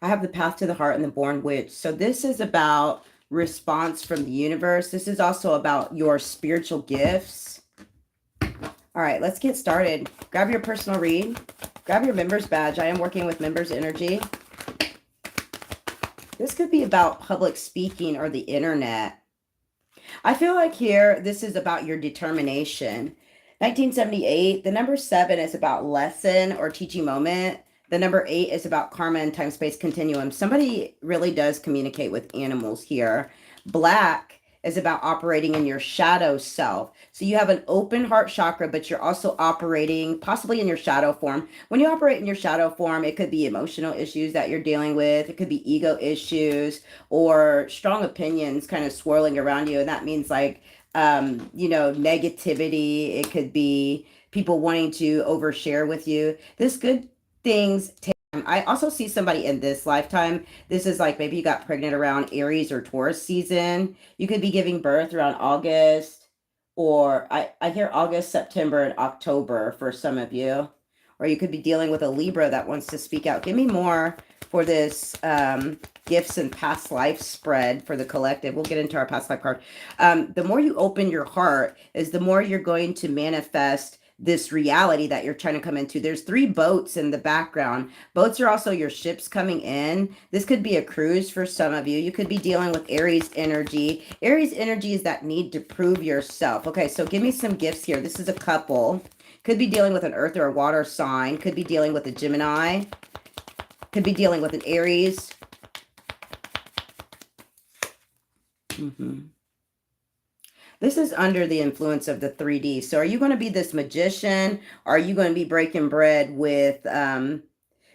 I have the path to the heart and the born witch. So this is about response from the universe. This is also about your spiritual gifts. All right, let's get started. Grab your personal read. Grab your members badge. I am working with members energy. This could be about public speaking or the internet. I feel like here, this is about your determination. 1978, the number 7 is about lesson or teaching moment. The number 8 is about karma and time-space continuum. Somebody really does communicate with animals here. Black is about operating in your shadow self. So you have an open heart chakra, but you're also operating possibly in your shadow form. When you operate in your shadow form, it could be emotional issues that you're dealing with. It could be ego issues or strong opinions kind of swirling around you. And that means like, negativity. It could be people wanting to overshare with you. This good things take time. I also see somebody in this lifetime. This is like maybe you got pregnant around Aries or Taurus season. You could be giving birth around August, or I hear August, September, and October for some of you. Or you could be dealing with a Libra that wants to speak out. Give me more for this gifts and past life spread for the collective. We'll get into our past life card. The more you open your heart is the more you're going to manifest this reality that you're trying to come into. There's 3 boats in the background. Boats are also your ships coming in. This could be a cruise for some of you. You could be dealing with Aries energy. Aries energy is that need to prove yourself. Okay, so give me some gifts here. This is a couple. Could be dealing with an earth or a water sign. Could be dealing with a Gemini. Could be dealing with an Aries. This is under the influence of the 3D. So are you going to be this magician? Or are you going to be breaking bread with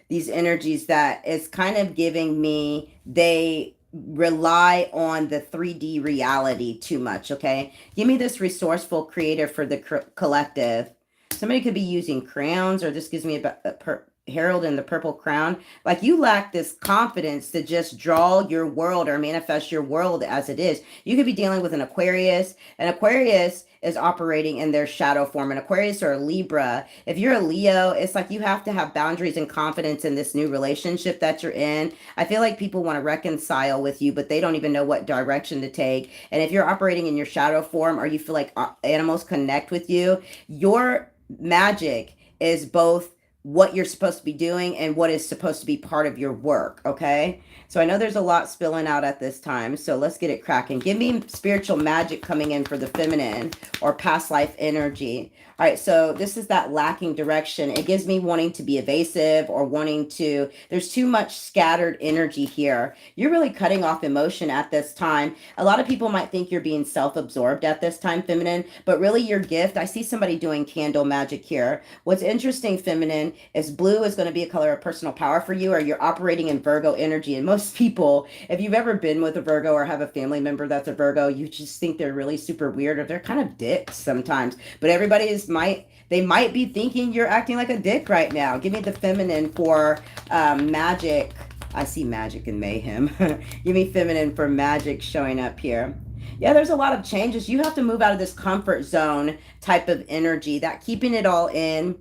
these energies that is kind of giving me, they rely on the 3D reality too much, okay? Give me this resourceful creator for the collective. Somebody could be using crayons, or this gives me a Herald in the purple crown. Like you lack this confidence to just draw your world or manifest your world as it is. You could be dealing with an Aquarius. An Aquarius is operating in their shadow form. An Aquarius or a Libra. If you're a Leo, it's like you have to have boundaries and confidence in this new relationship that you're in. I feel like people want to reconcile with you, but they don't even know what direction to take. And if you're operating in your shadow form, or you feel like animals connect with you, your magic is both what you're supposed to be doing and what is supposed to be part of your work, okay? So I know there's a lot spilling out at this time, so let's get it cracking. Give me spiritual magic coming in for the feminine or past life energy. All right, so this is that lacking direction. It gives me wanting to be evasive or wanting to, there's too much scattered energy here. You're really cutting off emotion at this time. A lot of people might think you're being self-absorbed at this time, feminine, but really your gift, I see somebody doing candle magic here. What's interesting, feminine, is blue is going to be a color of personal power for you, or you're operating in Virgo energy. And most people, if you've ever been with a Virgo or have a family member that's a Virgo, you just think they're really super weird, or they're kind of dicks sometimes. But everybody is they might be thinking you're acting like a dick right now. Give me the feminine for magic. I see magic and mayhem. Give me feminine for magic showing up here. Yeah, there's a lot of changes. You have to move out of this comfort zone type of energy, that keeping it all in.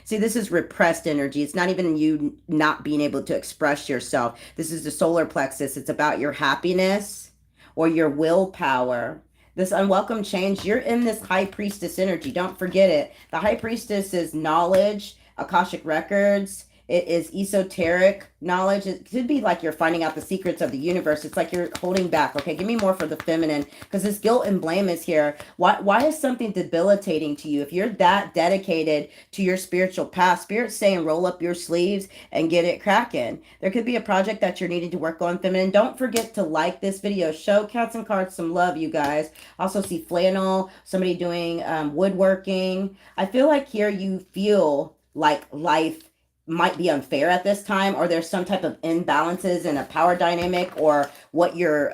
See, this is repressed energy. It's not even you not being able to express yourself. This is the solar plexus. It's about your happiness or your willpower. This unwelcome change, you're in this high priestess energy. Don't forget it. The high priestess is knowledge, Akashic records. It is esoteric knowledge. It could be like you're finding out the secrets of the universe. It's like you're holding back. Okay, give me more for the feminine, because this guilt and blame is here. Why is something debilitating to you? If you're that dedicated to your spiritual path, Spirit's saying roll up your sleeves and get it cracking. There could be a project that you're needing to work on, feminine. Don't forget to like this video. Show Catz N Cardz some love, you guys. Also see flannel, somebody doing woodworking. I feel like here you feel like life might be unfair at this time, or there's some type of imbalances in a power dynamic, or what you're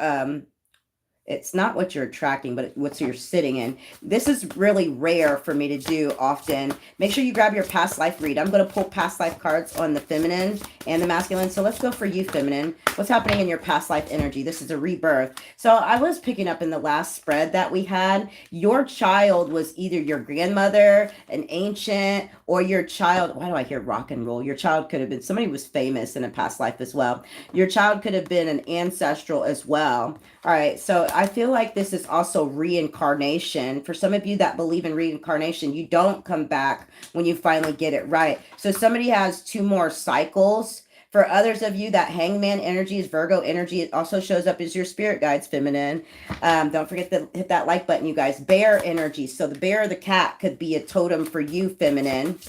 It's not what you're attracting, but what you're sitting in. This is really rare for me to do often. Make sure you grab your past life read. I'm going to pull past life cards on the feminine and the masculine. So let's go for you, feminine. What's happening in your past life energy? This is a rebirth. So I was picking up in the last spread that we had, your child was either your grandmother, an ancient, or your child. Why do I hear rock and roll? Your child could have been, somebody was famous in a past life as well. Your child could have been an ancestral as well. All right, so I feel like this is also reincarnation. For some of you that believe in reincarnation, you don't come back when you finally get it right. So somebody has 2 more cycles. For others of you, that hangman energy is Virgo energy. It also shows up as your spirit guides, feminine. Don't forget to hit that like button, you guys. Bear energy. So the bear or the cat could be a totem for you, feminine.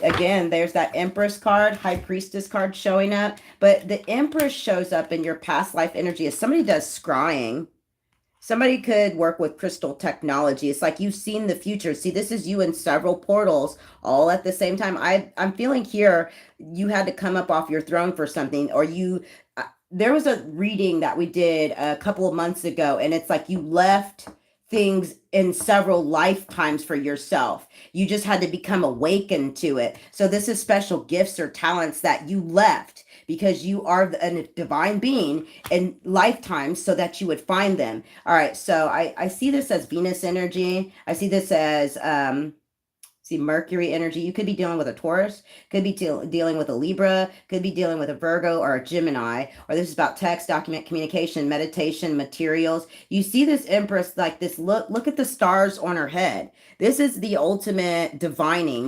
Again, there's that Empress card, High Priestess card showing up. But the Empress shows up in your past life energy as somebody does scrying. Somebody could work with crystal technology. It's like you've seen the future. See, this is you in several portals all at the same time. I'm feeling here you had to come up off your throne for something, or you, there was a reading that we did a couple of months ago, and it's like you left things in several lifetimes for yourself. You just had to become awakened to it. So this is special gifts or talents that you left because you are a divine being in lifetimes so that you would find them. All right. So I see this as Venus energy. I see this as, see Mercury energy. You could be dealing with a Taurus, could be dealing with a Libra, could be dealing with a Virgo or a Gemini, or this is about text, document, communication, meditation, materials. You see this Empress like this. Look at the stars on her head. This is the ultimate divining.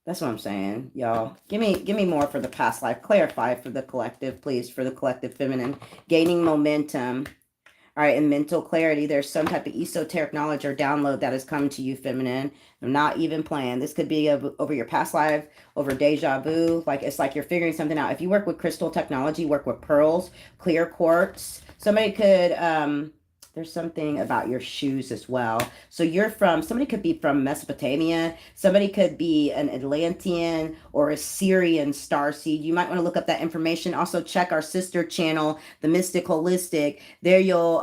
That's what I'm saying, y'all. Give me more for the past life. Clarify for the collective, please, for the collective feminine. Gaining momentum. All right, and mental clarity. There's some type of esoteric knowledge or download that has come to you, feminine. I'm not even playing. This could be over your past life, over deja vu. Like, it's like you're figuring something out. If you work with crystal technology, work with pearls, clear quartz. Somebody could, there's something about your shoes as well. So somebody could be from Mesopotamia. Somebody could be an Atlantean or a Syrian starseed. You might want to look up that information. Also check our sister channel, The Mystic Holistic. There you'll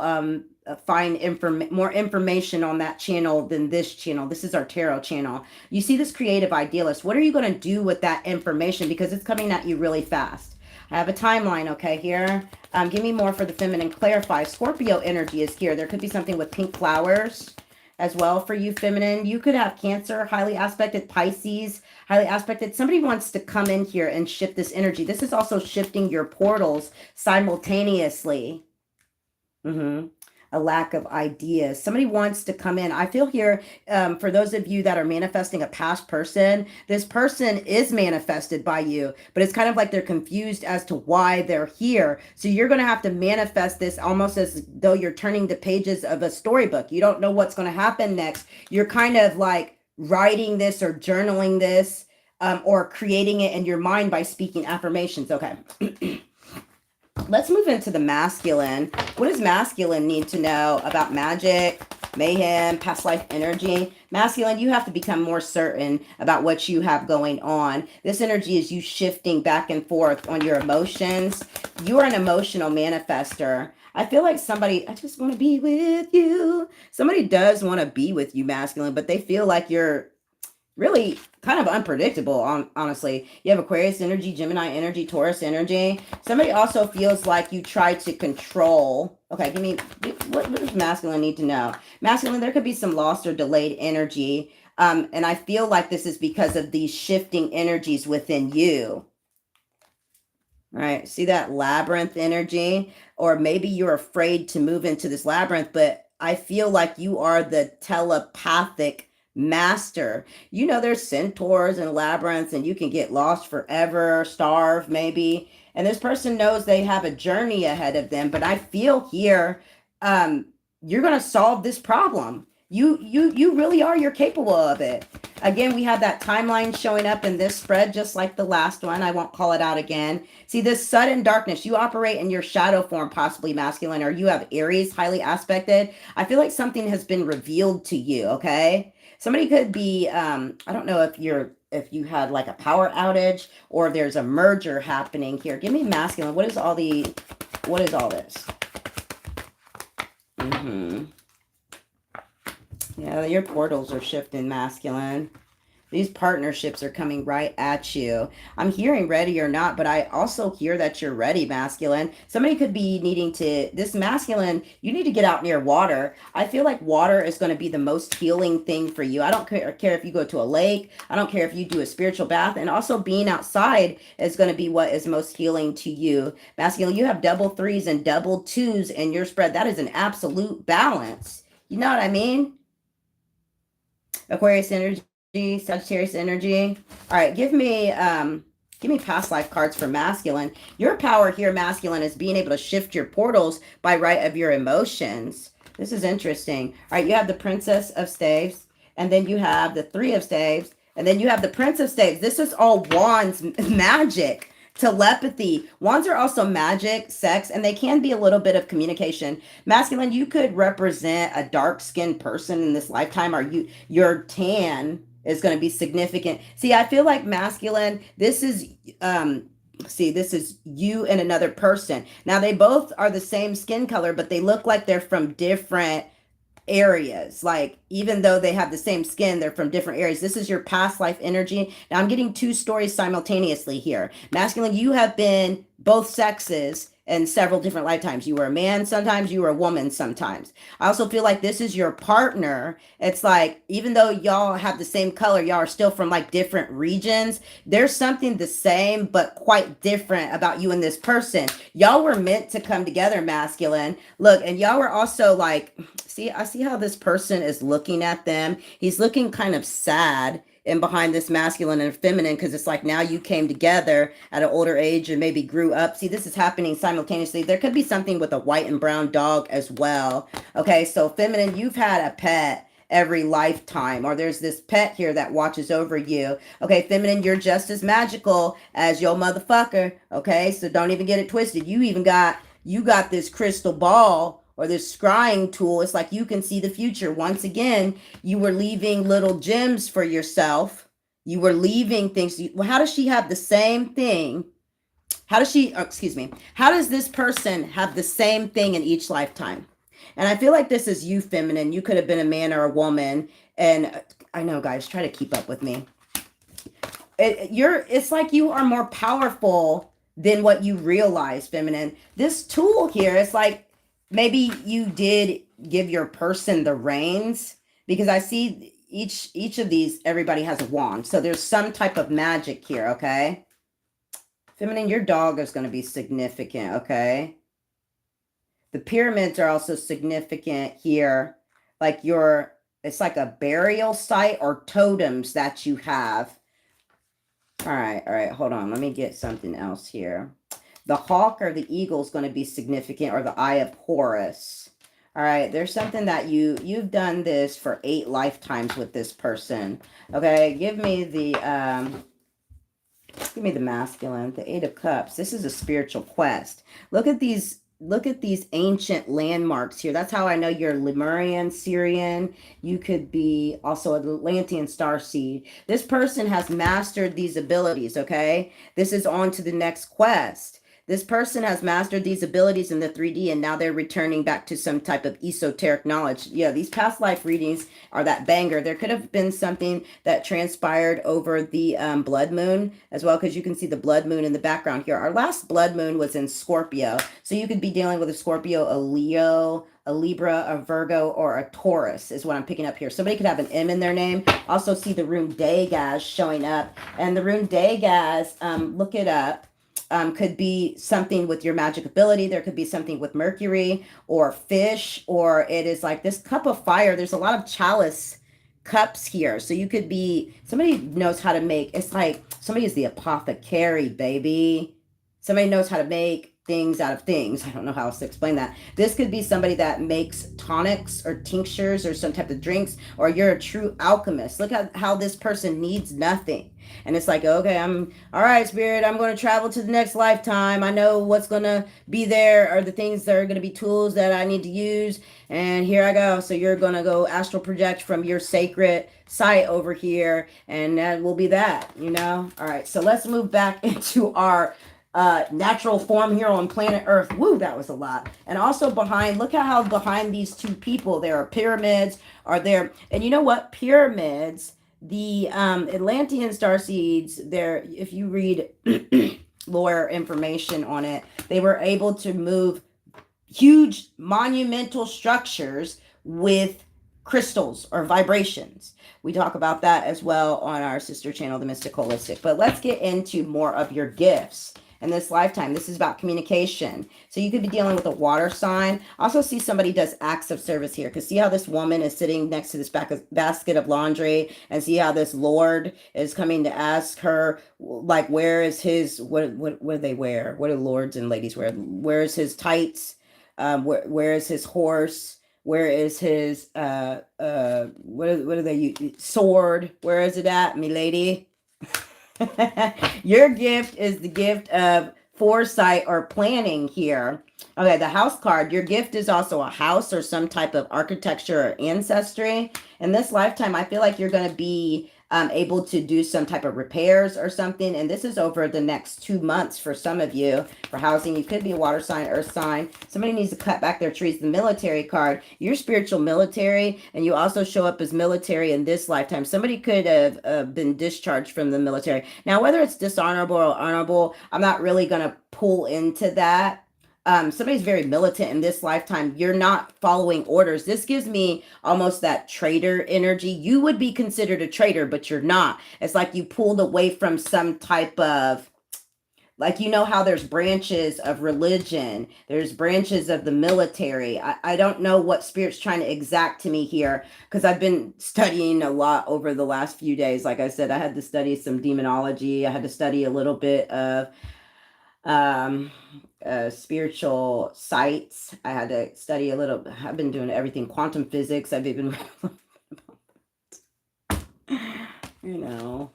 find more information on that channel than this channel. This is our tarot channel. You see this creative idealist. What are you going to do with that information? Because it's coming at you really fast. I have a timeline, okay, here. Give me more for the feminine. Clarify. Scorpio energy is here. There could be something with pink flowers as well for you, feminine. You could have Cancer, highly aspected, Pisces, highly aspected. Somebody wants to come in here and shift this energy. This is also shifting your portals simultaneously. A lack of ideas. Somebody wants to come in. I feel here, for those of you that are manifesting a past person, this person is manifested by you, but it's kind of like they're confused as to why they're here. So you're going to have to manifest this almost as though you're turning the pages of a storybook. You don't know what's going to happen next. You're kind of like writing this or journaling this, or creating it in your mind by speaking affirmations. Okay. Let's move into the masculine. What does masculine need to know about magic, mayhem, past life energy? Masculine, you have to become more certain about what you have going on. This energy is you shifting back and forth on your emotions. You are an emotional manifester. I feel like I just want to be with you. Somebody does want to be with you, masculine, but they feel like you're really kind of unpredictable, honestly. You have Aquarius energy, Gemini energy, Taurus energy. Somebody also feels like you try to control. Okay, what does masculine need to know? Masculine, there could be some lost or delayed energy. And I feel like this is because of these shifting energies within you. All right, see that labyrinth energy? Or maybe you're afraid to move into this labyrinth, but I feel like you are the telepathic master. You know, there's centaurs and labyrinths, and you can get lost forever, starve maybe. And this person knows they have a journey ahead of them, but I feel here, you're going to solve this problem. You really are. You're capable of it. Again, we have that timeline showing up in this spread, just like the last one. I won't call it out again. See this sudden darkness. You operate in your shadow form, possibly masculine, or you have Aries highly aspected. I feel like something has been revealed to you. Okay. Somebody could be, I don't know if you had like a power outage or there's a merger happening here. Give me masculine. What is all the What is all this? Yeah, your portals are shifting, masculine. These partnerships are coming right at you. I'm hearing ready or not, but I also hear that you're ready, masculine. Somebody could be needing to, this masculine, you need to get out near water. I feel like water is going to be the most healing thing for you. I don't care if you go to a lake. I don't care if you do a spiritual bath. And also being outside is going to be what is most healing to you. Masculine, you have double threes and double twos in your spread. That is an absolute balance. You know what I mean? Aquarius energy. Sagittarius energy. All right, give me past life cards for masculine. Your power here, masculine, is being able to shift your portals by right of your emotions. This is interesting. All right, you have the Princess of Staves, and then you have the Three of Staves, and then you have the Prince of Staves. This is all wands magic. Telepathy. Wands are also magic, sex, and they can be a little bit of communication. Masculine, you could represent a dark-skinned person in this lifetime, or your tan is going to be significant. See, I feel like masculine, this is this is you and another person. Now they both are the same skin color, but they look like they're from different areas. Like, even though they have the same skin, they're from different areas. This is your past life energy. Now I'm getting two stories simultaneously here. Masculine, you have been both sexes in several different lifetimes. You were a man sometimes, you were a woman sometimes. I also feel like this is your partner. It's like, even though y'all have the same color, y'all are still from like different regions. There's something the same but quite different about you and this person. Y'all were meant to come together, masculine. Look, and y'all were also like, see, I see how this person is looking at them. He's looking kind of sad and behind this masculine and feminine, because it's like now you came together at an older age and maybe grew up. See, this is happening simultaneously. There could be something with a white and brown dog as well. Okay, so feminine, you've had a pet every lifetime, or there's this pet here that watches over you. Okay, feminine, you're just as magical as your motherfucker. Okay, so don't even get it twisted. You got this crystal ball or this scrying tool. It's like you can see the future. Once again, you were leaving little gems for yourself. You were leaving things. Well, how does she have the same thing? How does this person have the same thing in each lifetime? And I feel like this is you, feminine. You could have been a man or a woman. And I know, guys, try to keep up with me. It's like you are more powerful than what you realize, feminine. This tool here, it's like, maybe you did give your person the reins, because I see each of these, everybody has a wand. So there's some type of magic here, okay? Feminine, your dog is going to be significant, okay? The pyramids are also significant here. Like it's like a burial site or totems that you have. All right, hold on. Let me get something else here. The hawk or the eagle is going to be significant, or the eye of Horus. All right, there's something that you've done this for 8 lifetimes with this person. Okay, give me the masculine, the 8 of Cups. This is a spiritual quest. Look at these ancient landmarks here. That's how I know you're Lemurian, Syrian. You could be also an Atlantean starseed. This person has mastered these abilities, okay? This is on to the next quest. This person has mastered these abilities in the 3D, and now they're returning back to some type of esoteric knowledge. Yeah, these past life readings are that banger. There could have been something that transpired over the blood moon as well, because you can see the blood moon in the background here. Our last blood moon was in Scorpio. So you could be dealing with a Scorpio, a Leo, a Libra, a Virgo, or a Taurus is what I'm picking up here. Somebody could have an M in their name. Also see the rune Dagaz showing up. And the rune Dagaz, look it up. Could be something with your magic ability. There could be something with Mercury or fish, or it is like this cup of fire. There's a lot of chalice cups here. So you could be, somebody knows how to make, it's like somebody is the apothecary, baby. Somebody knows how to make things out of things. I don't know how else to explain that. This could be somebody that makes tonics or tinctures or some type of drinks, or you're a true alchemist. Look at how this person needs nothing. And it's like, okay, all right, spirit, I'm going to travel to the next lifetime. I know what's going to be there are the things that are going to be tools that I need to use. And here I go. So you're going to go astral project from your sacred site over here. And that will be that, you know? All right, so let's move back into our natural form here on planet Earth. Woo, that was a lot. And also behind, look at how behind these two people, there are pyramids, are there, and you know what? Pyramids, the Atlantean star seeds, there, if you read lore information on it, they were able to move huge monumental structures with crystals or vibrations. We talk about that as well on our sister channel, The Mystic Holistic. But let's get into more of your gifts in this lifetime. This is about communication. So you could be dealing with a water sign. I also see somebody does acts of service here, because see how this woman is sitting next to this basket of laundry, and see how this Lord is coming to ask her, like, where is his, what do they wear? What do lords and ladies wear? Where is his tights? Where is his horse? Where is his what do they use? Sword? Where is it at, me lady? Your gift is the gift of foresight or planning here. Okay, the house card. Your gift is also a house or some type of architecture or ancestry. In this lifetime, I feel like you're going to be able to do some type of repairs or something. And this is over the next 2 months for some of you. For housing, you could be a water sign, earth sign. Somebody needs to cut back their trees. The military card, you're spiritual military, and you also show up as military in this lifetime. Somebody could have been discharged from the military. Now, whether it's dishonorable or honorable, I'm not really going to pull into that. Somebody's very militant in this lifetime. You're not following orders. This gives me almost that traitor energy. You would be considered a traitor, but you're not. It's like you pulled away from some type of, like, you know how there's branches of religion, there's branches of the military. I don't know what Spirit's trying to exact to me here, because I've been studying a lot over the last few days. Like I said, I had to study some demonology. I had to study a little bit of spiritual sites. I had to study a little. I've been doing everything, quantum physics. I've even you know,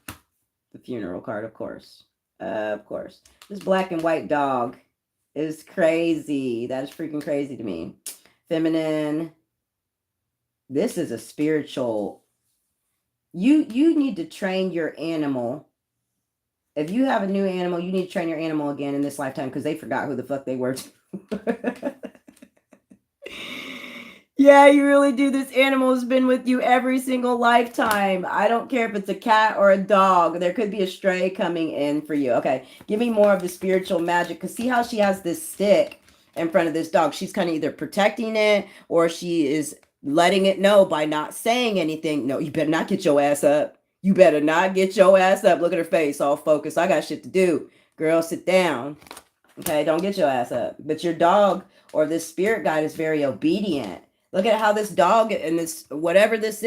the funeral card, of course. This black and white dog is crazy. That is freaking crazy to me. Feminine. This is a spiritual. You need to train your animal. If you have a new animal, you need to train your animal again in this lifetime, because they forgot who the fuck they were. Yeah, you really do. This animal has been with you every single lifetime. I don't care if it's a cat or a dog. There could be a stray coming in for you. Okay, give me more of the spiritual magic, because see how she has this stick in front of this dog. She's kind of either protecting it, or she is letting it know by not saying anything. No, you better not get your ass up. You better not get your ass up. Look at her face, all focused. I got shit to do. Girl, sit down. Okay, don't get your ass up. But your dog or this spirit guide is very obedient. Look at how this dog and this, whatever this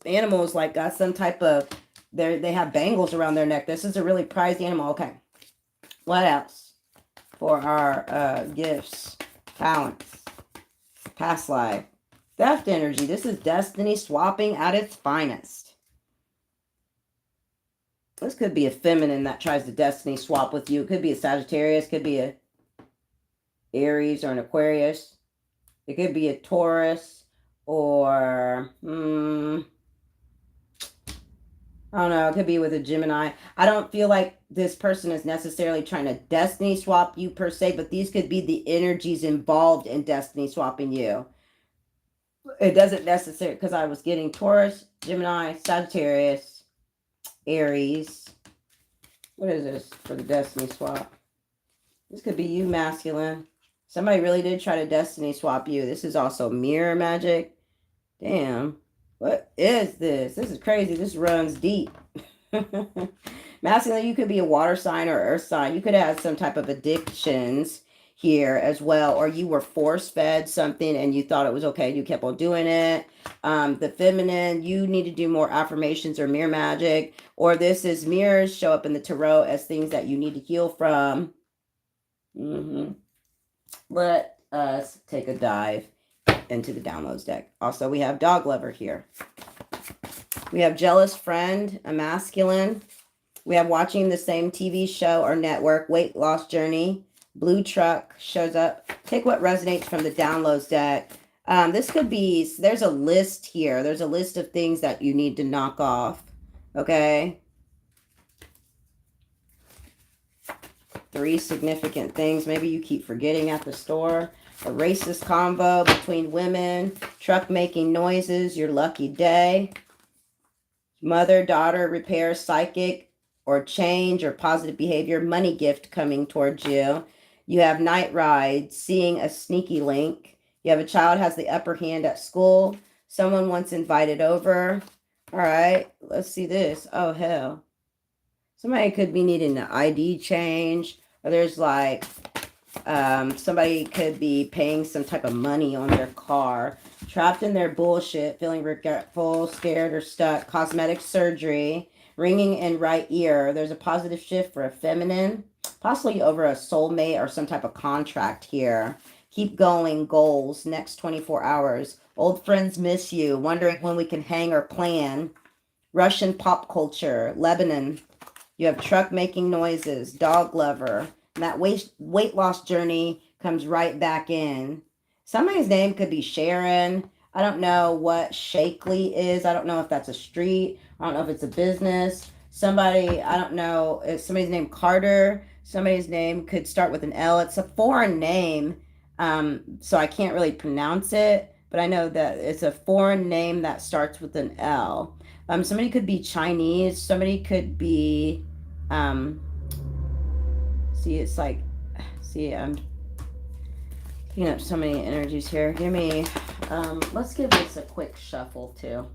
animal is like got some type of, they have bangles around their neck. This is a really prized animal. Okay. What else for our gifts, talents, past life, theft energy? This is destiny swapping at its finest. This could be a feminine that tries to destiny swap with you. It could be a Sagittarius, could be a Aries or an Aquarius. It could be a Taurus or, I don't know, it could be with a Gemini. I don't feel like this person is necessarily trying to destiny swap you per se, but these could be the energies involved in destiny swapping you. It doesn't necessarily, because I was getting Taurus, Gemini, Sagittarius, Aries. What is this for the destiny swap? This could be you, masculine. Somebody really did try to destiny swap you. This is also mirror magic. Damn. What is this? This is crazy. This runs deep. Masculine, you could be a water sign or earth sign. You could have some type of addictions here as well, or you were force-fed something and you thought it was okay. You kept on doing it. The feminine, you need to do more affirmations or mirror magic, or this is mirrors show up in the tarot as things that you need to heal from. Let us take a dive into the downloads deck. Also, we have dog lover here. We have jealous friend, a masculine. We have watching the same TV show or network, weight loss journey. Blue truck shows up. Take what resonates from the downloads deck. This could be, there's a list here. There's a list of things that you need to knock off. Okay. 3 significant things maybe you keep forgetting at the store. A racist combo between women. Truck making noises. Your lucky day. Mother, daughter, repair, psychic, or change, or positive behavior. Money gift coming towards you. You have night ride. Seeing a sneaky link. You have a child has the upper hand at school. Someone once invited over. All right, let's see this. Oh, hell. Somebody could be needing an ID change, or there's like somebody could be paying some type of money on their car, trapped in their bullshit, feeling regretful, scared, or stuck. Cosmetic surgery, ringing in right ear. There's a positive shift for a feminine, possibly over a soulmate or some type of contract here. Keep going, goals, next 24 hours. Old friends miss you, wondering when we can hang or plan. Russian pop culture, Lebanon. You have truck making noises, dog lover. And that weight loss journey comes right back in. Somebody's name could be Sharon. I don't know what Shakely is. I don't know if that's a street. I don't know if it's a business. Somebody, I don't know if somebody's name Carter. Somebody's name could start with an L. It's a foreign name, so I can't really pronounce it. But I know that it's a foreign name that starts with an L. Somebody could be Chinese. Somebody could be, see, it's like, see, I'm picking up so many energies here. Give me, let's give this a quick shuffle too.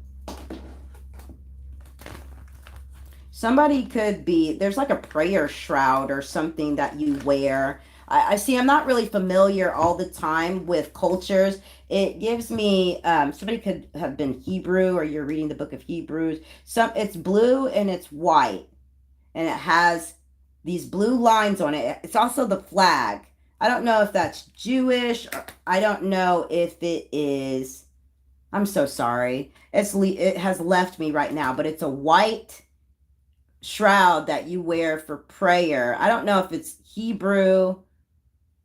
Somebody could be, there's like a prayer shroud or something that you wear. I see, I'm not really familiar all the time with cultures. It gives me, somebody could have been Hebrew, or you're reading the book of Hebrews. It's blue and it's white, and it has these blue lines on it. It's also the flag. I don't know if that's Jewish, or I don't know if it is, I'm so sorry. It has left me right now, but it's a white shroud that you wear for prayer. I don't know if it's Hebrew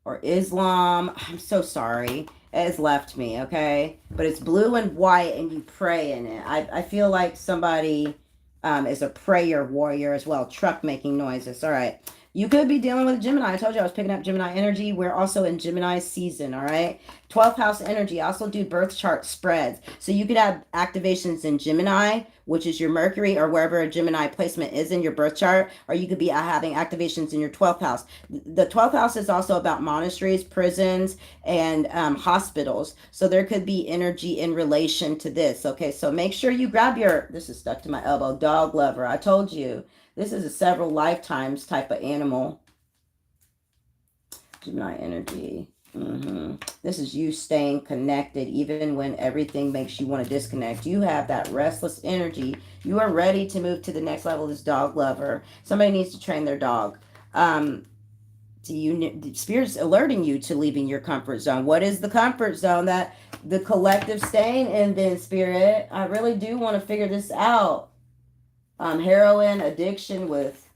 or Islam. I'm so sorry. It has left me, okay? But it's blue and white, and you pray in it. I feel like somebody is a prayer warrior as well. Truck making noises. All right. You could be dealing with Gemini. I told you I was picking up Gemini energy. We're also in Gemini season, all right? 12th house energy. I also do birth chart spreads. So you could have activations in Gemini, which is your Mercury, or wherever a Gemini placement is in your birth chart, or you could be having activations in your 12th house. The 12th house is also about monasteries, prisons, and hospitals. So there could be energy in relation to this, okay? So make sure you grab your, this is stuck to my elbow, dog lover. I told you. This is a several lifetimes type of animal. Gemini energy. This is you staying connected even when everything makes you want to disconnect. You have that restless energy. You are ready to move to the next level. This dog lover. Somebody needs to train their dog. Spirit's alerting you to leaving your comfort zone. What is the comfort zone that the collective staying in, then, Spirit? I really do want to figure this out. Heroin addiction with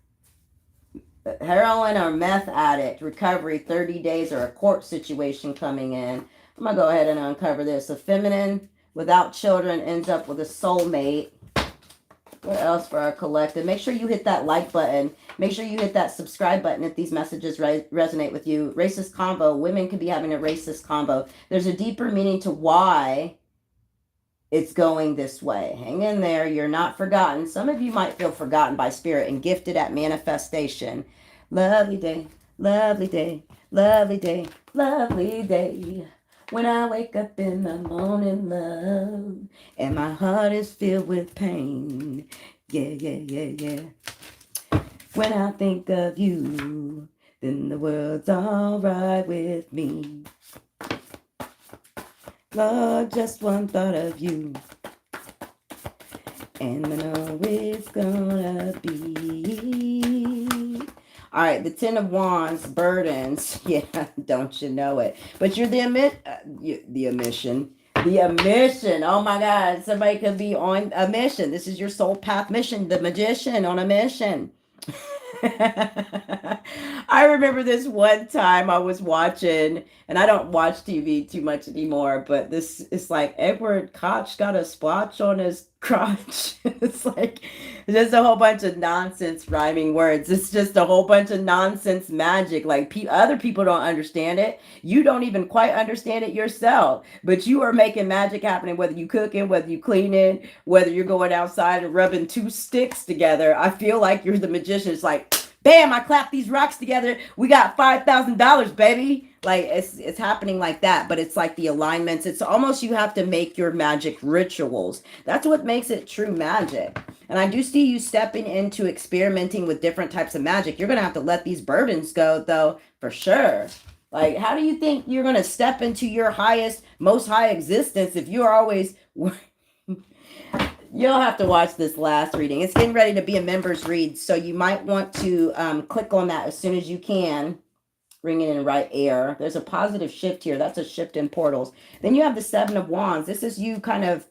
heroin or meth addict, recovery, 30 days, or a court situation coming in. I'm going to go ahead and uncover this. A feminine without children ends up with a soulmate. What else for our collective? Make sure you hit that like button. Make sure you hit that subscribe button if these messages resonate with you. Racist combo. Women could be having a racist combo. There's a deeper meaning to why it's going this way. Hang in there. You're not forgotten. Some of you might feel forgotten by Spirit and gifted at manifestation. Lovely day, lovely day, lovely day, lovely day. When I wake up in the morning, love, and my heart is filled with pain. Yeah, yeah, yeah, yeah. When I think of you, then the world's all right with me. Lord, just one thought of you, and I know it's gonna be. All right, the 10 of Wands, burdens. Yeah, don't you know it? But you're the emission. Oh my God, somebody could be on a mission. This is your soul path mission. The magician on a mission. I remember this one time I was watching, and I don't watch TV too much anymore, but this is like Edward Koch got a splotch on his crotch. It's like just a whole bunch of nonsense rhyming words. It's just a whole bunch of nonsense magic. Like other people don't understand it. You don't even quite understand it yourself, but you are making magic happening, whether you cooking, whether you cleaning, whether you're going outside and rubbing two sticks together. I feel like you're the magician. It's like, bam, I clapped these rocks together. We got $5,000, baby. Like it's happening like that, but it's like the alignments. It's almost you have to make your magic rituals. That's what makes it true magic. And I do see you stepping into experimenting with different types of magic. You're gonna have to let these burdens go, though, for sure. Like, how do you think you're gonna step into your highest, most high existence if you're always You'll have to watch this last reading. It's getting ready to be a members read, so you might want to click on that as soon as you can. Bring it in right air. There's a positive shift here. That's a shift in portals. Then you have the Seven of Wands. This is you kind of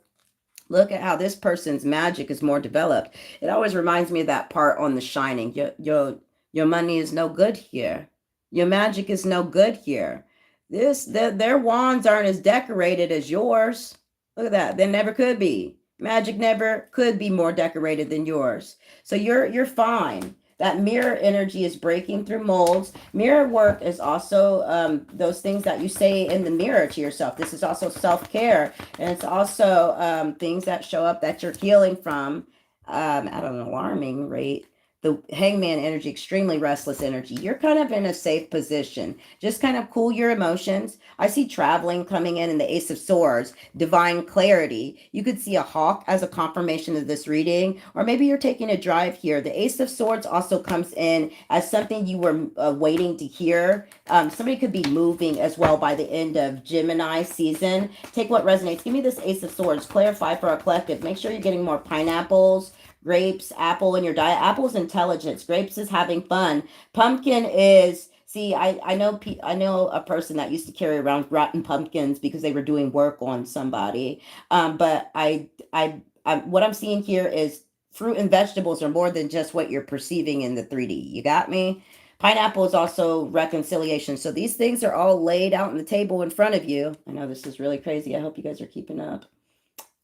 look at how this person's magic is more developed. It always reminds me of that part on The Shining. Your money is no good here. Your magic is no good here. Their wands aren't as decorated as yours. Look at that. They never could be. Magic never could be more decorated than yours. So you're fine. That mirror energy is breaking through molds. Mirror work is also those things that you say in the mirror to yourself. This is also self-care. And it's also things that show up that you're healing from at an alarming rate. The hangman energy, extremely restless energy. You're kind of in a safe position. Just kind of cool your emotions. I see traveling coming in the Ace of Swords, divine clarity. You could see a hawk as a confirmation of this reading, or maybe you're taking a drive here. The Ace of Swords also comes in as something you were waiting to hear. Somebody could be moving as well by the end of Gemini season. Take what resonates. Give me this Ace of Swords. Clarify for our collective. Make sure you're getting more pineapples, grapes, apple in your diet. Apple's intelligence. Grapes is having fun. Pumpkin is, see, I know a person that used to carry around rotten pumpkins because they were doing work on somebody. But what I'm seeing here is fruit and vegetables are more than just what you're perceiving in the 3D. You got me? Pineapple is also reconciliation. So these things are all laid out on the table in front of you. I know this is really crazy. I hope you guys are keeping up.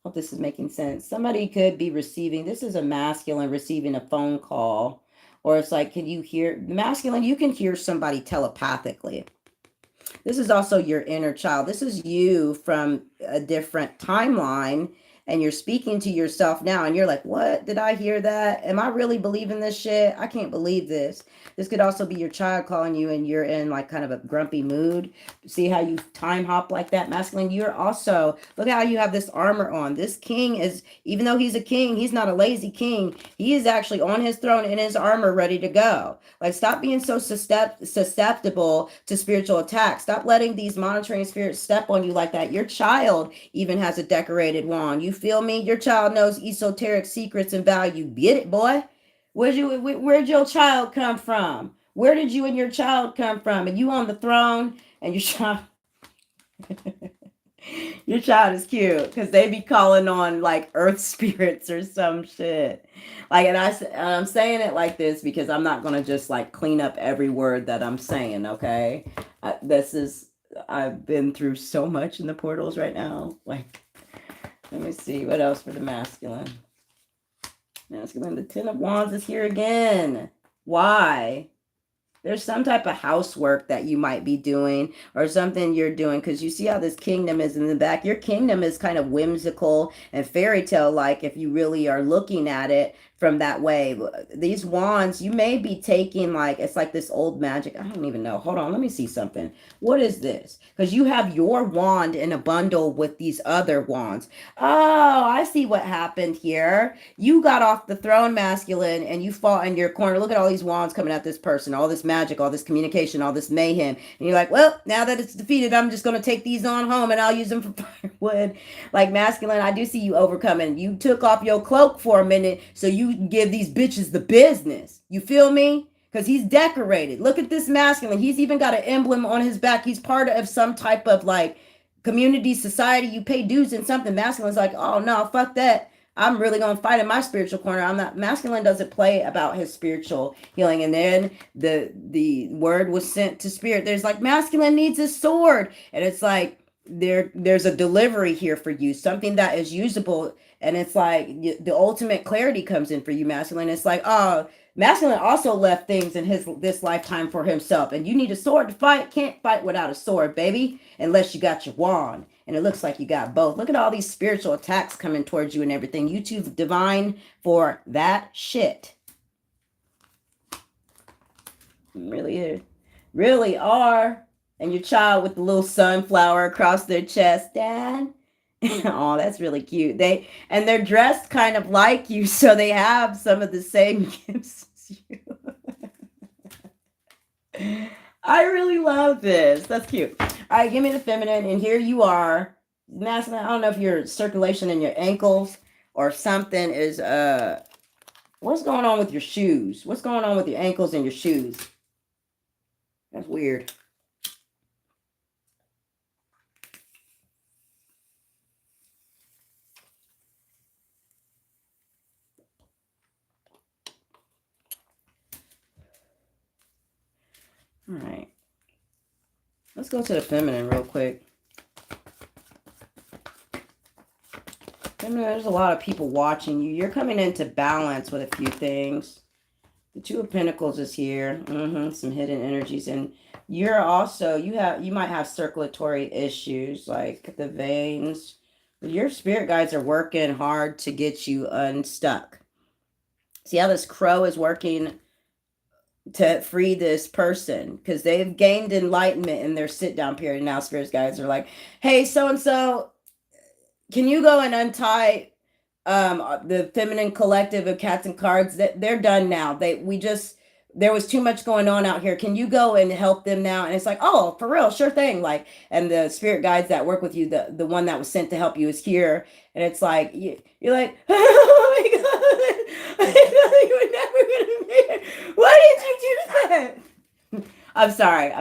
Hope this is making sense. Somebody could be receiving, this is a masculine receiving a phone call, or it's like, can you hear masculine? You can hear somebody telepathically. This is also your inner child. This is you from a different timeline, and you're speaking to yourself now, and you're like, what? Did I hear that? Am I really believing this shit? I can't believe this. This could also be your child calling you, and you're in like kind of a grumpy mood. See how you time hop like that, masculine? You're also, look how you have this armor on. This king is, even though he's a king, he's not a lazy king. He is actually on his throne in his armor ready to go. Like, stop being so susceptible to spiritual attacks. Stop letting these monitoring spirits step on you like that. Your child even has a decorated wand. You feel me? Your child knows esoteric secrets and value. Get it, boy? Where'd your child come from? Where did you and your child come from? And you on the throne, and your child your child is cute because they be calling on like earth spirits or some shit. Like, and I'm saying it like this because I'm not gonna just like clean up every word that I'm saying. Okay, I've been through so much in the portals right now. Like, let me see what else for the masculine. Masculine, the Ten of Wands is here again. Why? There's some type of housework that you might be doing or something you're doing, because you see how this kingdom is in the back. Your kingdom is kind of whimsical and fairy tale like if you really are looking at it from that way. These wands, you may be taking like, it's like this old magic. I don't even know. Hold on, let me see something. What is this? Because you have your wand in a bundle with these other wands. Oh, I see what happened here. You got off the throne, masculine, and you fought in your corner. Look at all these wands coming at this person, all this magic, all this communication, all this mayhem. And you're like, well, now that it's defeated, I'm just going to take these on home and I'll use them for firewood. Like, masculine, I do see you overcoming. You took off your cloak for a minute so you can give these bitches the business. You feel me? Because he's decorated. Look at this masculine. He's even got an emblem on his back. He's part of some type of like community, society. You pay dues in something. Masculine's like, oh no, fuck that. I'm really going to fight in my spiritual corner. I'm not, masculine doesn't play about his spiritual healing. And then the word was sent to spirit. There's like, masculine needs a sword. And it's like, there's a delivery here for you, something that is usable. And it's like the ultimate clarity comes in for you, masculine. It's like, oh, masculine also left things in this lifetime for himself, and you need a sword to fight. Can't fight without a sword, baby, unless you got your wand. And it looks like you got both. Look at all these spiritual attacks coming towards you and everything. You too divine for that shit. Really are. And your child with the little sunflower across their chest, Dad. Oh, that's really cute. They're dressed kind of like you, so they have some of the same gifts as you. I really love this. That's cute. All right, give me the feminine, and here you are. Masculine, I don't know if your circulation in your ankles or something is what's going on with your shoes? What's going on with your ankles and your shoes? That's weird. All right. Let's go to the feminine real quick. Feminine, there's a lot of people watching you. You're coming into balance with a few things. The Two of Pentacles is here. Some hidden energies. And you're also, you might have circulatory issues like the veins. Your spirit guides are working hard to get you unstuck. See how this crow is working to free this person because they've gained enlightenment in their sit down period. Now spirits guides are like, hey, so and so, can you go and untie the feminine collective of Catz N Cardz? They're done now. There was too much going on out here. Can you go and help them now? And it's like, oh, for real, sure thing. Like, and the spirit guides that work with you, the one that was sent to help you is here. And it's like, you're like, oh my God, I thought you were never going to make it. Why did you do that? I'm sorry.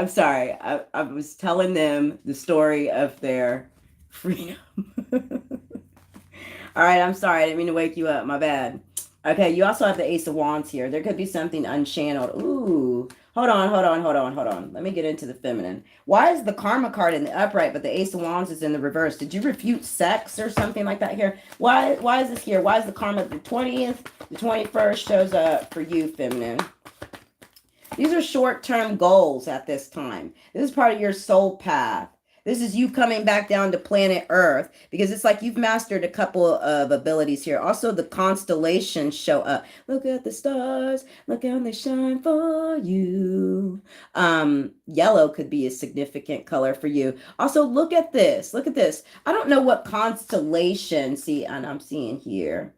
I was telling them the story of their freedom. All right, I'm sorry. I didn't mean to wake you up. My bad. Okay, you also have the Ace of Wands here. There could be something unchanneled. Ooh, hold on. Let me get into the feminine. Why is the Karma card in the upright, but the Ace of Wands is in the reverse? Did you refute sex or something like that here? Why is this here? Why is the Karma the 20th? The 21st shows up for you, feminine. These are short-term goals at this time. This is part of your soul path. This is you coming back down to planet Earth because it's like you've mastered a couple of abilities here. Also, the constellations show up. Look at the stars. Look how they shine for you. Yellow could be a significant color for you. Also, look at this. Look at this. I don't know what constellation. See, and I'm seeing here.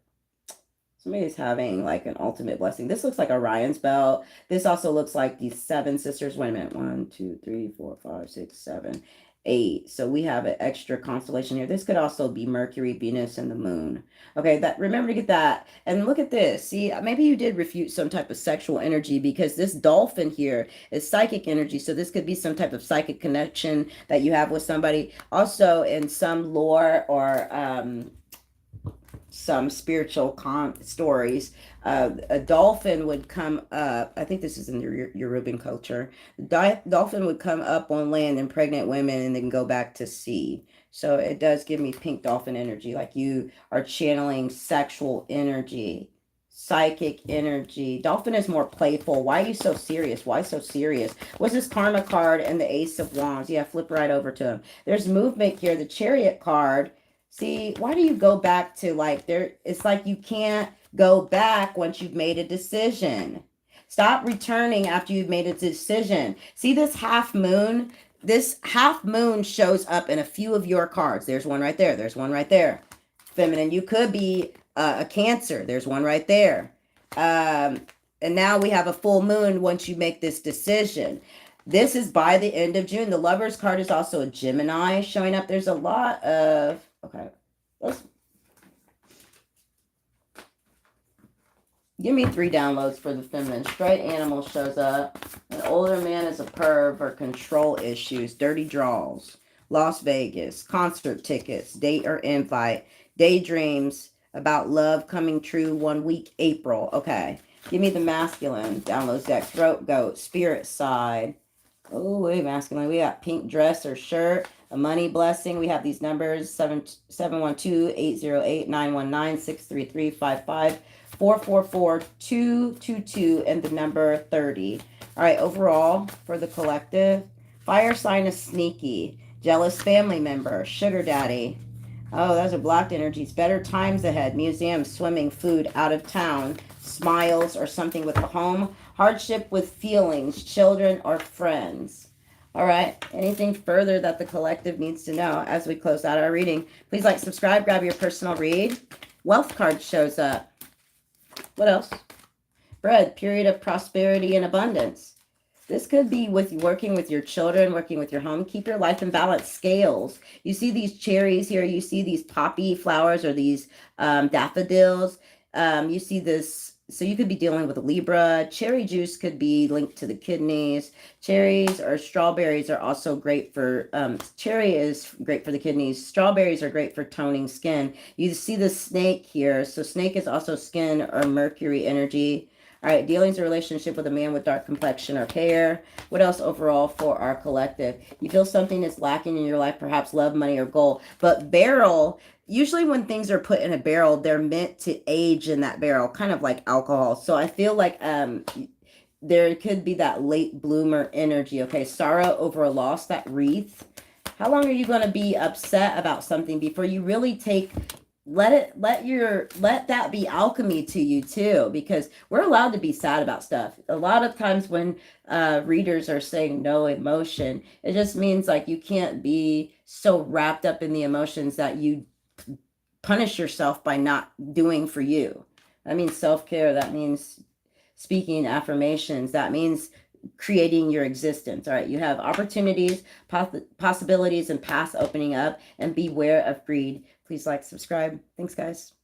Somebody's having like an ultimate blessing. This looks like Orion's belt. This also looks like the seven sisters. Wait a minute. 1, 2, 3, 4, 5, 6, 7, 8. So we have an extra constellation here. This could also be Mercury, Venus, and the moon. Okay, remember to get that. And look at this. See, maybe you did refute some type of sexual energy because this dolphin here is psychic energy. So this could be some type of psychic connection that you have with somebody. Also, in some lore or some spiritual stories, a dolphin would come up. I think this is in the Yoruban culture. The dolphin would come up on land, impregnate women, and then go back to sea. So it does give me pink dolphin energy, like you are channeling sexual energy, psychic energy. Dolphin is more playful. Why are you so serious? Why so serious? What's this Karma card and the Ace of Wands? Yeah, flip right over to him. There's movement here. The Chariot card. See, why do you go back to like there? It's like you can't go back once you've made a decision. Stop returning after you've made a decision. See this half moon? This half moon shows up in a few of your cards. There's one right there. There's one right there. Feminine, you could be a Cancer. There's one right there. And now we have a full moon once you make this decision. This is by the end of June. The Lover's card is also a Gemini showing up. There's a lot of... Okay, let's give me 3 downloads for the feminine. Straight animal shows up. An older man is a perv or control issues. Dirty draws. Las Vegas. Concert tickets. Date or invite. Daydreams. About love coming true 1 week, April. Okay. Give me the masculine. Downloads deck. Throat goat. Spirit side. Oh, wait, masculine. We got pink dress or shirt. A money blessing. We have these numbers 712-808-919-633-55-444-222 and the number 30. All right, overall for the collective, fire sign is sneaky. Jealous family member. Sugar daddy. Oh, those are blocked energies. Better times ahead. Museum, swimming, food, out of town, smiles or something with the home. Hardship with feelings, children or friends. All right. Anything further that the collective needs to know as we close out our reading? Please like, subscribe, grab your personal read. Wealth card shows up. What else? Bread, period of prosperity and abundance. This could be with working with your children, working with your home. Keep your life in balance. Scales. You see these cherries here. You see these poppy flowers or these daffodils. You see this. So you could be dealing with a Libra. Cherry juice could be linked to the kidneys. Cherries or strawberries are also great for, cherry is great for the kidneys. Strawberries are great for toning skin. You see the snake here. So snake is also skin or Mercury energy. All right, dealings or relationship with a man with dark complexion or hair. What else overall for our collective? You feel something is lacking in your life, perhaps love, money, or gold. But barrel, usually when things are put in a barrel, they're meant to age in that barrel, kind of like alcohol. So I feel like there could be that late bloomer energy. Okay, sorrow over a loss, that wreath. How long are you going to be upset about something before you really take... let that be alchemy to you too, because we're allowed to be sad about stuff. A lot of times when readers are saying no emotion, it just means like you can't be so wrapped up in the emotions that you punish yourself by not doing for you. That means self-care. That means speaking affirmations. That means creating your existence. All right, you have opportunities, possibilities, and paths opening up, and beware of greed. Please like, subscribe. Thanks, guys.